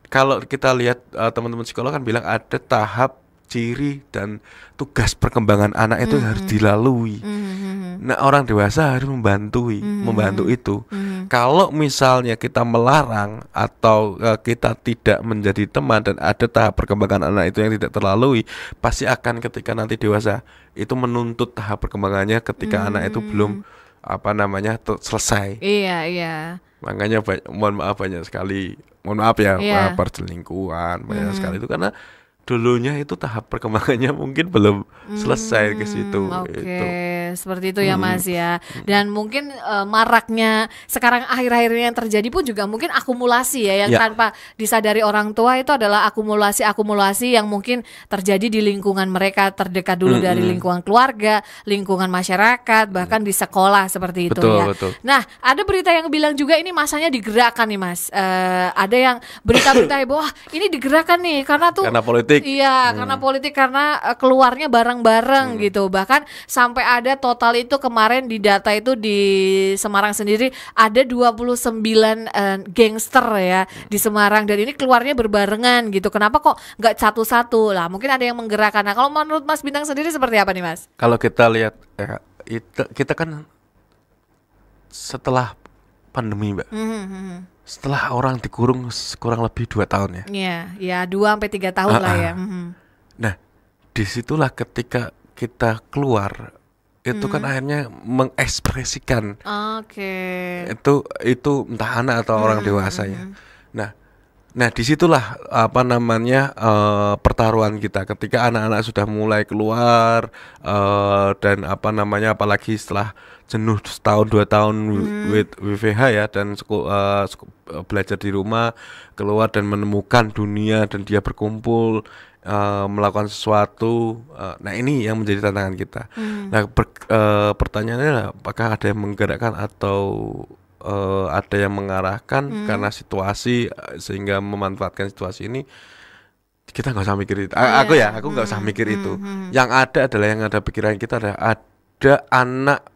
[SPEAKER 2] kalau kita lihat teman-teman psikolog kan bilang ada tahap, ciri dan tugas perkembangan anak itu harus dilalui. Nah, orang dewasa harus membantu itu. Kalau misalnya kita melarang atau kita tidak menjadi teman dan ada tahap perkembangan anak itu yang tidak terlalui, pasti akan ketika nanti dewasa itu menuntut tahap perkembangannya ketika anak itu belum selesai. Makanya mohon maaf ya perselingkuhan banyak sekali itu karena dulunya itu tahap perkembangannya mungkin belum selesai ke situ.
[SPEAKER 1] seperti itu ya Mas ya. Dan mungkin maraknya sekarang akhir-akhir ini yang terjadi pun juga mungkin akumulasi ya, yang tanpa disadari orang tua itu adalah akumulasi yang mungkin terjadi di lingkungan mereka terdekat dulu, dari lingkungan keluarga, lingkungan masyarakat, bahkan di sekolah seperti itu.
[SPEAKER 2] Betul.
[SPEAKER 1] Nah, ada berita yang bilang juga ini masanya digerakkan nih Mas. Ada yang berita-berita heboh, ini digerakkan nih karena
[SPEAKER 2] politik.
[SPEAKER 1] Iya, karena politik, karena keluarnya bareng-bareng gitu. Bahkan sampai ada total itu kemarin di data itu di Semarang sendiri ada 29 gangster ya di Semarang, dan ini keluarnya berbarengan gitu. Kenapa kok nggak satu-satu lah? Mungkin ada yang menggerakkan. Nah, kalau menurut Mas Bintang sendiri seperti apa nih Mas?
[SPEAKER 2] Kalau kita lihat kita kan setelah pandemi Mbak, setelah orang dikurung kurang lebih 2 tahun ya.
[SPEAKER 1] Iya, 2-3 tahun lah ya.
[SPEAKER 2] Nah, disitulah ketika kita keluar itu kan akhirnya mengekspresikan. Itu entah anak atau orang dewasa ya. Nah, disitulah pertaruhan kita ketika anak-anak sudah mulai keluar, dan apalagi setelah jenuh setahun 2 tahun with WFH ya, dan belajar di rumah, keluar dan menemukan dunia dan dia berkumpul, melakukan sesuatu. Nah, ini yang menjadi tantangan kita. Nah, pertanyaannya adalah apakah ada yang menggerakkan atau ada yang mengarahkan karena situasi, sehingga memanfaatkan situasi ini. Kita nggak usah mikir itu. Aku nggak usah mikir itu. Yang ada adalah, yang ada pikiran kita adalah ada anak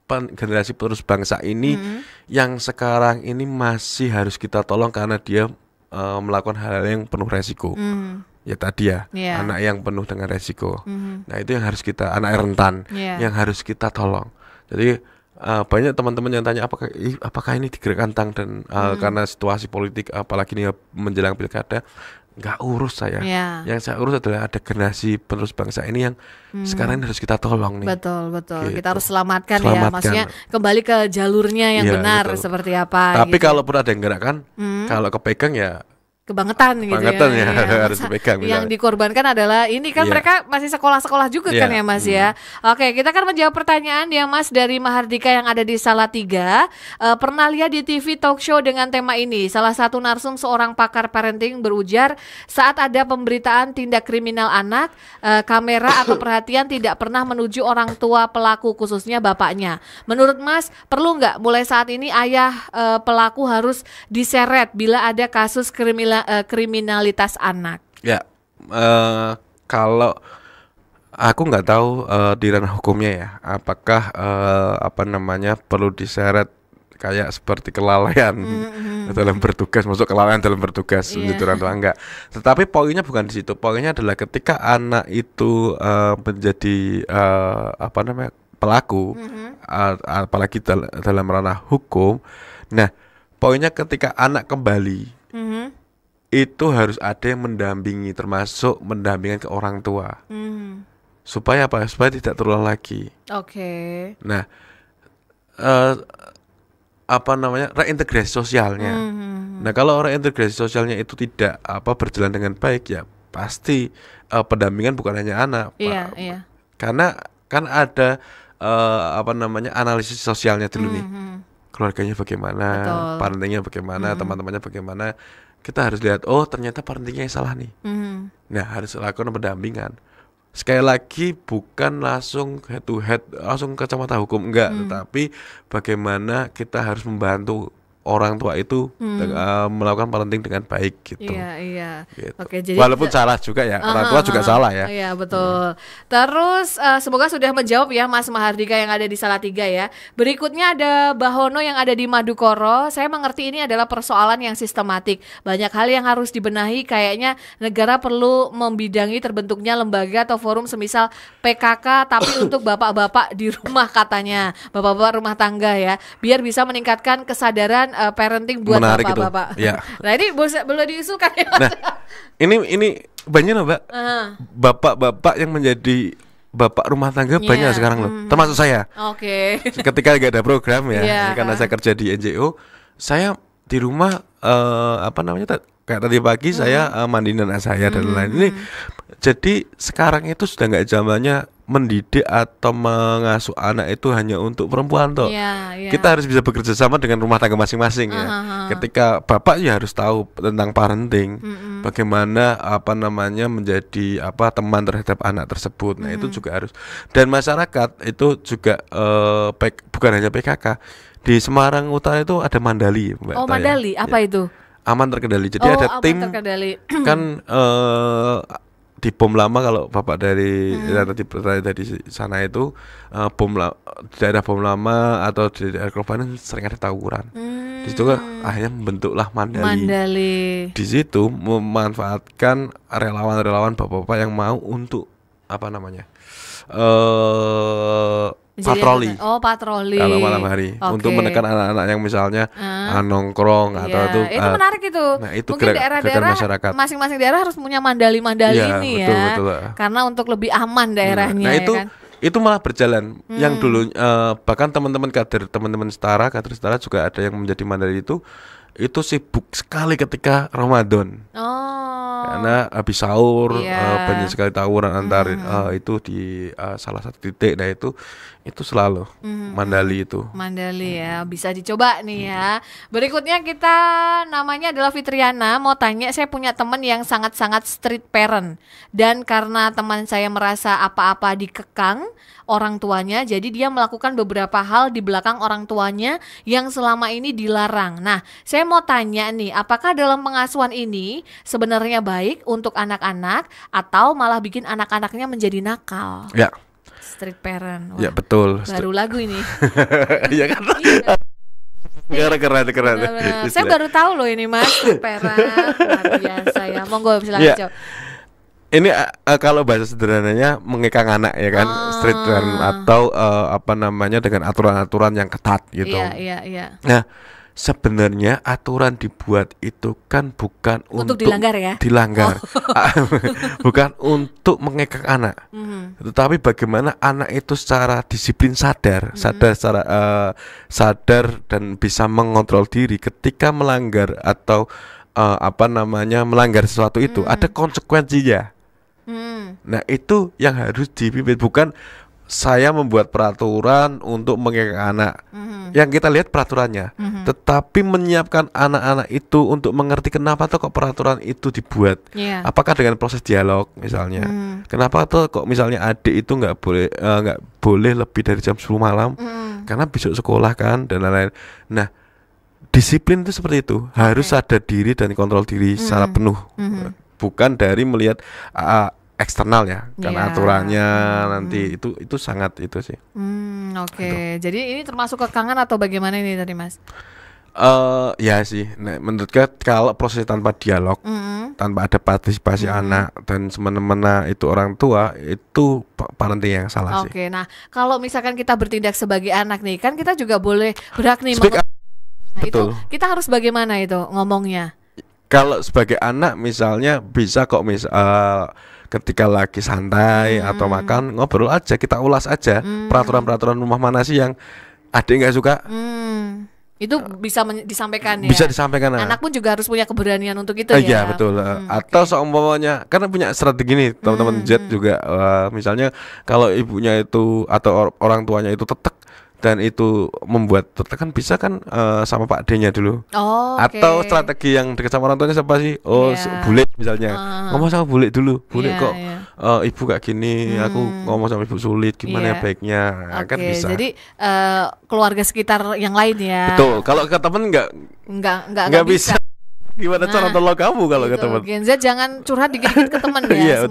[SPEAKER 2] generasi penerus bangsa ini yang sekarang ini masih harus kita tolong karena dia melakukan hal-hal yang penuh resiko. Ya tadi anak yang penuh dengan resiko. Nah, itu yang harus kita, anak rentan yang harus kita tolong. Jadi banyak teman-teman yang tanya apakah ini digerakkan dan karena situasi politik, apalagi ini menjelang pilkada. Nggak urus saya. Yang saya urus adalah ada generasi penerus bangsa ini yang sekarang ini harus kita tolong nih.
[SPEAKER 1] Betul. Gitu. Kita harus selamatkan ya. Maksudnya kembali ke jalurnya yang benar, betul. Seperti apa.
[SPEAKER 2] Tapi kalaupun ada yang gerakkan, kalau kepegang ya
[SPEAKER 1] kebangetan gitu ya.
[SPEAKER 2] Harus dipegang.
[SPEAKER 1] Yang dikorbankan adalah ini kan mereka masih sekolah-sekolah juga kan ya Mas ya. Oke, kita akan menjawab pertanyaan ya Mas dari Mahardika yang ada di Salatiga. Pernah lihat di TV talk show dengan tema ini. Salah satu narsum seorang pakar parenting berujar saat ada pemberitaan tindak kriminal anak, kamera atau perhatian tidak pernah menuju orang tua pelaku, khususnya bapaknya. Menurut Mas, perlu nggak mulai saat ini ayah pelaku harus diseret bila ada kasus kriminalitas anak?
[SPEAKER 2] Ya, kalau aku nggak tahu di ranah hukumnya ya, apakah perlu diseret kayak seperti kelalaian dalam bertugas, masuk kelalaian dalam bertugas menjadi atau enggak. Tetapi poinnya bukan di situ. Poinnya adalah ketika anak itu menjadi pelaku, apalagi dalam ranah hukum. Nah, poinnya ketika anak kembali, itu harus ada yang mendampingi, termasuk mendampingkan ke orang tua. Supaya apa? Supaya tidak terulang lagi. Nah, reintegrasi sosialnya. Nah, kalau reintegrasi sosialnya itu tidak berjalan dengan baik, ya pasti pendampingan bukan hanya anak. Karena kan ada analisis sosialnya dulu nih. Keluarganya bagaimana, parentingnya bagaimana, teman-temannya bagaimana. Kita harus lihat, ternyata parentingnya yang salah nih. Nah, harus lakukan pendampingan. Sekali lagi bukan langsung head to head, langsung ke kacamata hukum, enggak. Tetapi bagaimana kita harus membantu orang tua itu melakukan parenting dengan baik gitu. Gitu.
[SPEAKER 1] Oke, jadi
[SPEAKER 2] walaupun salah juga ya, orang tua juga salah ya.
[SPEAKER 1] Iya, betul. Terus semoga sudah menjawab ya Mas Mahardika yang ada di Salatiga ya. Berikutnya ada Bahono yang ada di Madukoro. Saya mengerti ini adalah persoalan yang sistematik. Banyak hal yang harus dibenahi, kayaknya negara perlu membidangi terbentuknya lembaga atau forum semisal PKK tapi untuk bapak-bapak di rumah katanya. Bapak-bapak rumah tangga ya, biar bisa meningkatkan kesadaran parenting buat bapak-bapak. Nah, ini boleh diusulkan ya Mas?
[SPEAKER 2] Nah, ini banyak loh Mbak. Bapak-bapak yang menjadi bapak rumah tangga banyak sekarang loh. Termasuk saya. Ketika gak ada program ya, karena saya kerja di NGO, saya di rumah kayak tadi pagi saya mandiin anak saya dan lain-lain. Ini Jadi sekarang itu sudah nggak zamannya mendidik atau mengasuh anak itu hanya untuk perempuan toh. Kita harus bisa bekerja sama dengan rumah tangga masing-masing ya. Ketika bapak ya harus tahu tentang parenting, bagaimana apa namanya menjadi apa teman terhadap anak tersebut. Nah itu juga harus. Dan masyarakat itu juga bukan hanya PKK. Di Semarang Utara itu ada Mandali, Mbak.
[SPEAKER 1] Oh Mandali, apa itu?
[SPEAKER 2] Aman terkendali. Jadi ada tim kan di bom lama kalau bapak dari dari sana itu daerah bom lama atau di daerah Kerobanan sering ada tawuran. Di situ kan akhirnya membentuklah Mandali. Di situ memanfaatkan relawan-relawan bapak-bapak yang mau untuk apa namanya patroli. Kalau malam hari untuk menekan anak-anak yang misalnya nongkrong atau
[SPEAKER 1] itu menarik itu.
[SPEAKER 2] Nah, itu
[SPEAKER 1] mungkin daerah-daerah masyarakat masing-masing daerah harus punya mandali ini betul. Karena untuk lebih aman daerahnya.
[SPEAKER 2] Nah itu kan? Itu malah berjalan. Yang dulu bahkan teman-teman kader setara juga ada yang menjadi mandali itu sibuk sekali ketika Ramadan. Karena habis sahur banyak sekali tawuran antar itu di salah satu titik. Nah itu selalu Mandali itu.
[SPEAKER 1] Mandali ya, bisa dicoba nih ya. Berikutnya kita namanya adalah Fitriana, mau tanya, saya punya teman yang sangat-sangat strict parent dan karena teman saya merasa apa-apa dikekang orang tuanya, jadi dia melakukan beberapa hal di belakang orang tuanya yang selama ini dilarang. Nah, saya mau tanya nih, apakah dalam pengasuhan ini sebenarnya baik untuk anak-anak atau malah bikin anak-anaknya menjadi nakal?
[SPEAKER 2] Ya.
[SPEAKER 1] Strict parent.
[SPEAKER 2] Wah, ya betul.
[SPEAKER 1] Baru lagu ini.
[SPEAKER 2] Iya kan? Keren.
[SPEAKER 1] Saya baru tahu loh ini Mas, strict parent. Luar biasa ya. Monggo silakan jawab.
[SPEAKER 2] Ini kalau bahasa sederhananya mengekang anak ya kan, strict parent atau apa namanya dengan aturan-aturan yang ketat gitu.
[SPEAKER 1] Iya.
[SPEAKER 2] Nah, sebenarnya aturan dibuat itu kan bukan untuk
[SPEAKER 1] dilanggar.
[SPEAKER 2] Bukan untuk mengekang anak. Tetapi bagaimana anak itu secara disiplin sadar dan bisa mengontrol diri ketika melanggar atau melanggar sesuatu itu ada konsekuensinya. Nah, itu yang harus dipimpin, bukan saya membuat peraturan untuk mengekang anak. Yang kita lihat peraturannya, tetapi menyiapkan anak-anak itu untuk mengerti kenapa tuh kok peraturan itu dibuat. Apakah dengan proses dialog misalnya? Kenapa tuh kok misalnya adik itu nggak boleh lebih dari jam 10 malam? Karena besok sekolah kan dan lain-lain. Nah, disiplin itu seperti itu, harus sadar diri dan kontrol diri secara penuh. Bukan dari melihat eksternal ya, karena aturannya nanti itu sangat itu sih.
[SPEAKER 1] Oke. Jadi ini termasuk kekangan atau bagaimana ini tadi Mas?
[SPEAKER 2] Ya sih. Nah, menurut kalau proses tanpa dialog, tanpa ada partisipasi anak dan semena-mena itu orang tua, itu parenting yang salah sih.
[SPEAKER 1] Oke. Nah, kalau misalkan kita bertindak sebagai anak nih, kan kita juga boleh berhak nih. Itu kita harus bagaimana itu ngomongnya?
[SPEAKER 2] Kalau sebagai anak misalnya bisa kok ketika lagi santai atau makan ngobrol aja, kita ulas aja peraturan-peraturan rumah mana sih yang adik nggak suka.
[SPEAKER 1] Itu bisa disampaikan ya.
[SPEAKER 2] Bisa disampaikan.
[SPEAKER 1] Anak pun juga harus punya keberanian untuk itu ya.
[SPEAKER 2] Iya betul. Atau seumpamanya karena punya strategi nih teman-teman Z juga misalnya kalau ibunya itu atau orang tuanya itu tetek dan itu membuat tertekan, bisa kan sama Pak D-nya dulu. Atau strategi yang dekat sama orang tuanya siapa sih? Bule misalnya. Ngomong sama bule dulu. Bule kok ibu kayak gini, aku ngomong sama ibu sulit, gimana baiknya? Kan bisa.
[SPEAKER 1] Jadi keluarga sekitar yang lain ya.
[SPEAKER 2] Betul. Kalau ke temen nggak bisa. Gimana cara tolong kamu kalau ke teman?
[SPEAKER 1] Gen Z jangan curhat dikit-dikit ke teman ya.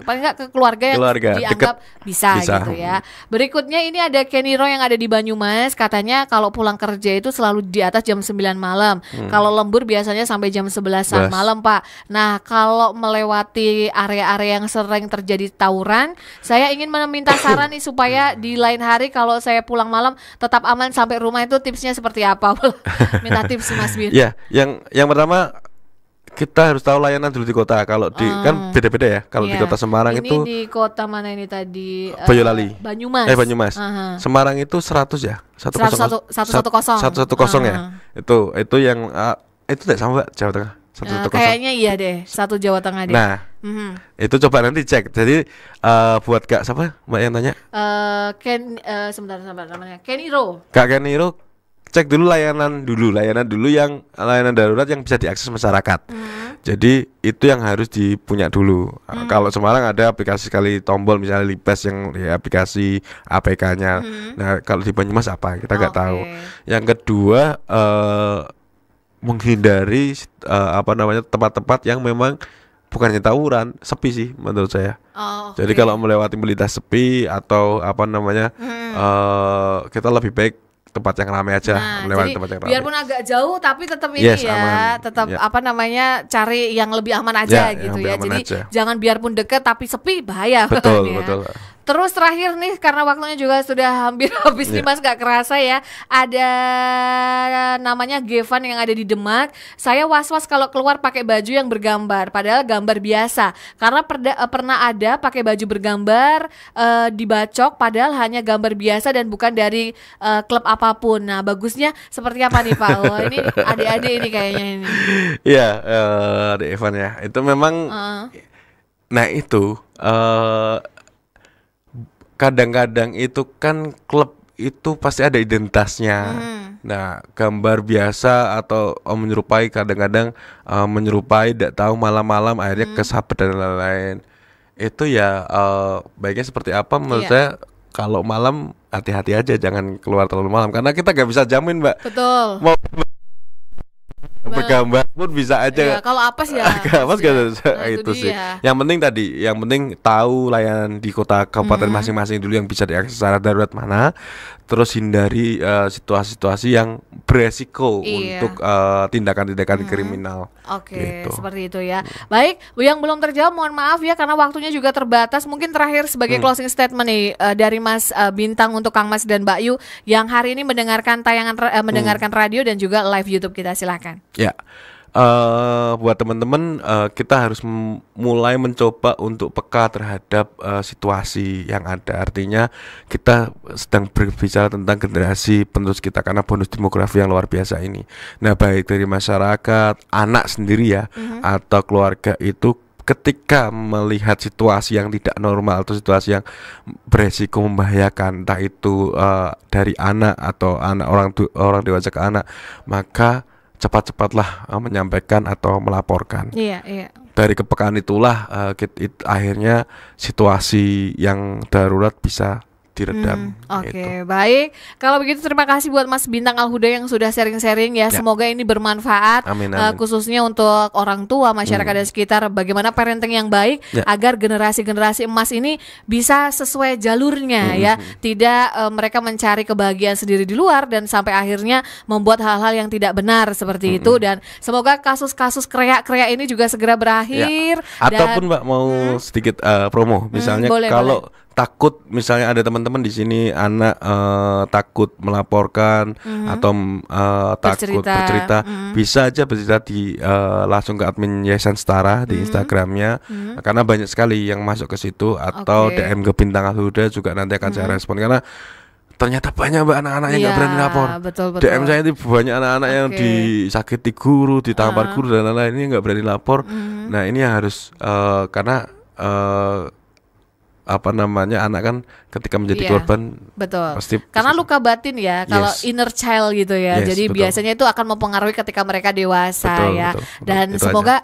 [SPEAKER 1] Paling nggak ke keluarga yang dianggap bisa gitu ya. Berikutnya ini ada Kenny Roy yang ada di Banyumas. Katanya kalau pulang kerja itu selalu di atas jam 9 malam. Kalau lembur biasanya sampai jam 11 malam Pak. Nah kalau melewati area-area yang sering terjadi tawuran, saya ingin meminta saran nih supaya di lain hari kalau saya pulang malam tetap aman sampai rumah, itu tipsnya seperti apa? Minta tips Mas Bir.
[SPEAKER 2] Ya, yang pertama kita harus tahu layanan dulu di kota. Kalau di kan beda-beda ya. Kalau di kota Semarang
[SPEAKER 1] ini
[SPEAKER 2] itu
[SPEAKER 1] di kota mana ini tadi?
[SPEAKER 2] Boyolali.
[SPEAKER 1] Banyumas.
[SPEAKER 2] Semarang itu 100 ya. 110 ya. Itu yang itu tidak sama Mbak, Jawa Tengah.
[SPEAKER 1] 110. Kayaknya iya deh, 1 Jawa Tengah deh.
[SPEAKER 2] Itu coba nanti cek. Jadi buat Kak siapa Mbak yang tanya?
[SPEAKER 1] Sebentar namanya Keniro.
[SPEAKER 2] Kak Keniro, cek dulu layanan dulu yang layanan darurat yang bisa diakses masyarakat. Jadi itu yang harus dipunya dulu. Kalau Semarang ada aplikasi sekali tombol misalnya Libes yang ya, aplikasi APK-nya. Nah kalau di Banyumas apa kita nggak tahu. Yang kedua menghindari tempat-tempat yang memang bukannya tawuran, sepi sih menurut saya. Jadi kalau melewati melintas sepi atau kita lebih baik tempat yang ramai aja, melewati tempat yang ramai.
[SPEAKER 1] Biarpun agak jauh tapi tetap ini ya, tetap cari yang lebih aman aja gitu ya. Jadi jangan biarpun dekat tapi sepi bahaya.
[SPEAKER 2] Betul.
[SPEAKER 1] Terus terakhir nih karena waktunya juga sudah hampir habis nih Mas, gak kerasa ya. Ada namanya Gevan yang ada di Demak. Saya was-was kalau keluar pakai baju yang bergambar, padahal gambar biasa. Karena pernah ada pakai baju bergambar dibacok, padahal hanya gambar biasa dan bukan dari klub apapun. Nah bagusnya seperti apa nih Pak? Oh ini adik-adik ini kayaknya ini.
[SPEAKER 2] Iya, Adik Evan ya. Itu memang. Nah itu. Kadang-kadang itu kan klub itu pasti ada identitasnya. Nah, gambar biasa atau menyerupai kadang-kadang menyerupai, tidak tahu malam-malam akhirnya kesabet dan lain-lain. Itu ya baiknya seperti apa menurut saya kalau malam hati-hati aja, jangan keluar terlalu malam karena kita nggak bisa jamin Mbak.
[SPEAKER 1] Betul.
[SPEAKER 2] Mau bergambar pun bisa aja.
[SPEAKER 1] Ya, kalau apes ya.
[SPEAKER 2] Apes itu sih. Yang penting tahu layanan di kota kabupaten masing-masing dulu yang bisa diakses secara darurat mana. Terus hindari situasi-situasi yang beresiko untuk tindakan-tindakan kriminal.
[SPEAKER 1] Oke, seperti itu ya. Baik, yang belum terjawab mohon maaf ya karena waktunya juga terbatas. Mungkin terakhir sebagai closing statement nih dari Mas Bintang untuk Kang Mas dan Mbak Yu yang hari ini mendengarkan mendengarkan radio dan juga live YouTube kita, silakan.
[SPEAKER 2] Ya. Buat teman-teman kita harus mulai mencoba untuk peka terhadap situasi yang ada. Artinya kita sedang berbicara tentang generasi penerus kita karena bonus demografi yang luar biasa ini. Nah baik dari masyarakat, anak sendiri ya atau keluarga itu ketika melihat situasi yang tidak normal atau situasi yang beresiko membahayakan, entah itu dari anak atau orang dewasa ke anak, maka cepat-cepatlah menyampaikan atau melaporkan. Iya. Dari kepekaan itulah akhirnya situasi yang darurat bisa diredam.
[SPEAKER 1] Oke, baik. Kalau begitu terima kasih buat Mas Bintang Al-Huda yang sudah sharing-sharing ya. Semoga ini bermanfaat.
[SPEAKER 2] Amin.
[SPEAKER 1] Khususnya untuk orang tua, masyarakat dan sekitar, bagaimana parenting yang baik agar generasi-generasi emas ini bisa sesuai jalurnya ya. Tidak mereka mencari kebahagiaan sendiri di luar dan sampai akhirnya membuat hal-hal yang tidak benar seperti itu. Dan semoga kasus-kasus kreak-kreak ini juga segera berakhir.
[SPEAKER 2] Ataupun Mbak mau sedikit promo, misalnya kalau takut misalnya ada teman-teman di sini anak takut melaporkan atau takut bercerita, bisa aja bercerita di langsung ke admin Yayasan Setara di Instagramnya, karena banyak sekali yang masuk ke situ atau DM ke Bintang Al-Huda juga nanti akan saya respon karena ternyata banyak Mbak anak-anak yang nggak berani lapor.
[SPEAKER 1] Betul.
[SPEAKER 2] DM saya itu banyak anak-anak yang disakiti guru, ditampar guru dan lain-lain, ini nggak berani lapor. Nah ini harus karena anak kan ketika menjadi korban pasti
[SPEAKER 1] karena luka batin ya kalau inner child gitu ya, jadi biasanya itu akan mempengaruhi ketika mereka dewasa betul. Dan itu semoga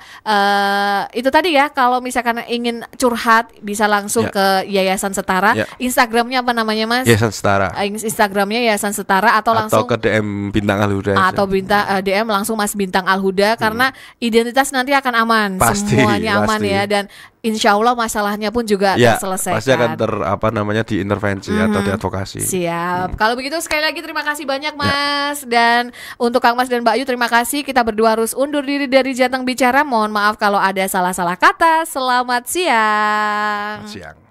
[SPEAKER 1] itu tadi ya, kalau misalkan ingin curhat bisa langsung ke Yayasan Setara. Instagramnya apa namanya Mas?
[SPEAKER 2] Yayasan Setara.
[SPEAKER 1] Instagramnya Yayasan Setara atau langsung
[SPEAKER 2] ke DM Bintang Al-Huda
[SPEAKER 1] atau DM langsung Mas Bintang Al-Huda karena identitas nanti akan aman, semuanya aman ya, dan insya Allah masalahnya pun juga terselesaikan.
[SPEAKER 2] Pasti akan diintervensi atau diadvokasi.
[SPEAKER 1] Siap. Kalau begitu sekali lagi terima kasih banyak Mas. Dan untuk Kang Mas dan Mbak Yu terima kasih. Kita berdua harus undur diri dari Jateng Bicara. Mohon maaf kalau ada salah-salah kata. Selamat siang.
[SPEAKER 2] Selamat siang.